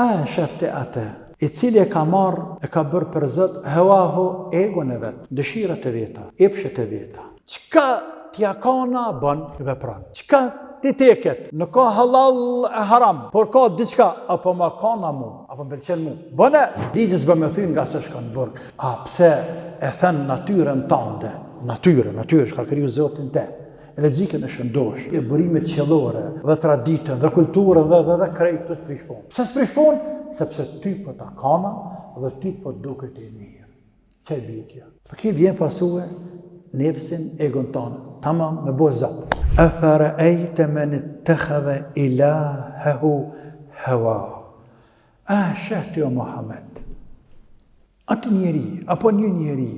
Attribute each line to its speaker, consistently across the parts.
Speaker 1: a e shefte atë, i cili e ka marrë, e ka bërë për Zot hewahu egon e vetë, dëshirat e veta, epshet e veta. Çka t'ja kana bën vepron. Çka ti teket, nuk ka halal e haram, por ka diçka, apo ma kana mu, apo më pëlqen mu. Bëne, ligjës bë me thyn nga se shkon burg. A pse e thën natyrën tande, natyrë, shka kriju Zotin te. Logjikën e shëndosh, e burimet qellore, dhe traditën, dhe kulturën, dhe krejt të sprishpon. Pse sprishpon? Sepse ty po ta kana, dhe ty po duket e mirë. Që e bitja? Për ki vjen pasue, nefsin egon tonë, tamam me bo Zot. Afara'ayta man ittakhadha ilahahu hawa. A shehti o Muhammed, atë njeri, apo një njeri,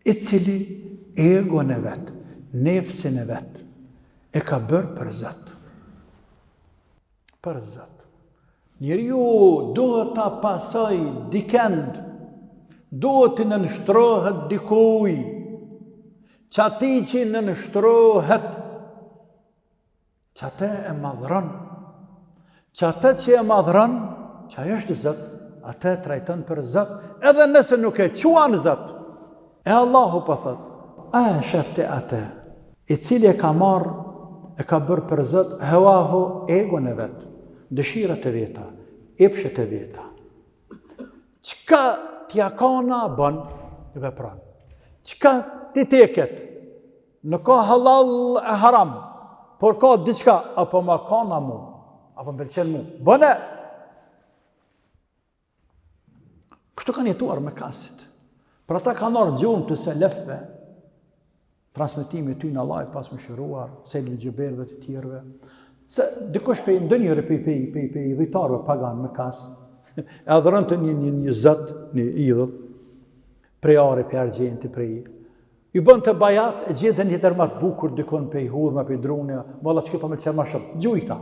Speaker 1: i cili egon e vetë, nefsin e vetë, e ka bërë për Zot. Për Zot. Njeri ju duhet ta pasaj dikend, duhet të nënshtrohet dikuj, që ati që nënshtrohet, që ate e madhron, që ate që e madhron, që ajo është Zot, ate trajton për Zot, edhe nëse nuk e quan Zot. E Allahu po thot, a e shefte ate, i cili e ka marrë, e ka bërë për Zot hewahu egon e vetë, dëshirat e veta, epshet e veta. Çka t'ja kana bën vepron. Çka ti teket, nuk ka halal e haram, por ka diçka, apo ma kana mu, apo më pëlqen mu. Bëne! Kështu kanë jetuar me kasit. Për ata kanë orë gjumë të selefve, transmetimi ty në Allah pas më shëruar, Sejlin Gjeberve të tjerve, se dikush pe ndonjëre pe idhujtarëve pagan me kasë, e adhërën të një Zot, një idhull, prej are, prej argjenti, prej i bën të bajat, e gjithë një tërë më të bukur dikon pe i hurme, pe i drune, valla që këpa me të qenë ma shumë, gjujta.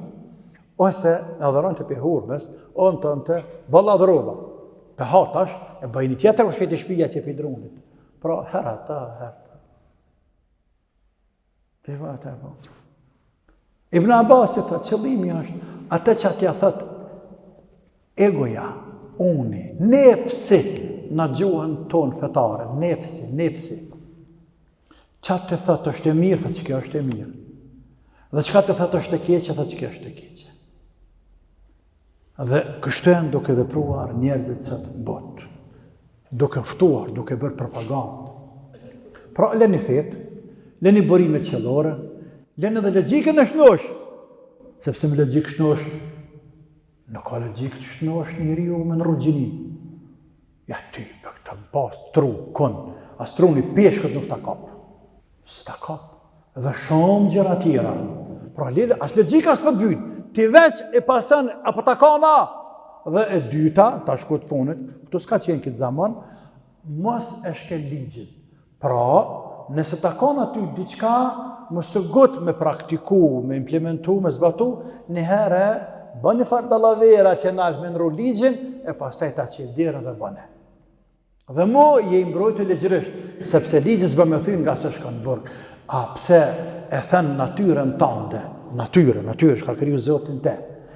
Speaker 1: Ose e adhërën të pe i hurmes, onë të në të valla adhërova. Pe hatash, e bëjnë tjetër u shkejt i shpija që pe i drunit. Pra, herata. Te vata e po. Ibn Abbas e thot, qëllimi është, atë që atja thot, egoja, uni, nefsi, në gjuhën tonë fetare, nefsi. Qa të thot është e mirë, thot që kjo është e mirë. Dhe qka të thot është e keqe, thot që kjo është e keqe. Dhe kështën duke vepruar njerëzit sëtë në botë, duke ftuar, duke bërë propagandë. Pra, leni fetë, leni burimet qellore, leni dhe logjikën e shnosh, sepse me logjikë shnosh, nuk ka logjikë të shnosh njeriu me në rrugjinin. Ja ty, për këta bas, tru, kënë, as tru një peshkët nuk ta kapë. S'ta kapë. Dhe shumë gjëra tjera. Pra, as logjika s'pët vynë. Ti veç e pasan, apo ta kana. Dhe e dyta, ta shkut funit, këtu s'ka qenë këtë zaman, mos e shkel ligjin. Pra, nëse ta kana ty diqka, më së gut me praktiku, me implementu, me zbatu, njëherë, bën një farë dalavera që nalë me nru ligjin, e pastaj ta qildire dhe bëne. Dhe mu je imbrojtë legjërisht, sepse ligjin s'bë me thyn nga se shkon burg. A pse e thën natyrën tande, natyrë, shka kriju Zotin te,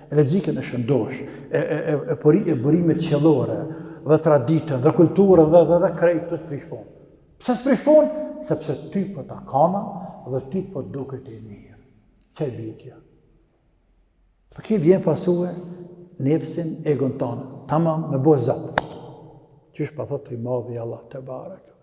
Speaker 1: e logjikën e shëndosh, e burimet qellore, dhe traditën, dhe kulturën, dhe krejt të sprishpon. Pse sprishpon? Sepse ty po ta kana, dhe ty po duket e mirë. Që e bitja? Për ki vjen pasue, nefsin egon tonë, tamam me bo Zot. Qysh pa thot i madhi Allah te barek.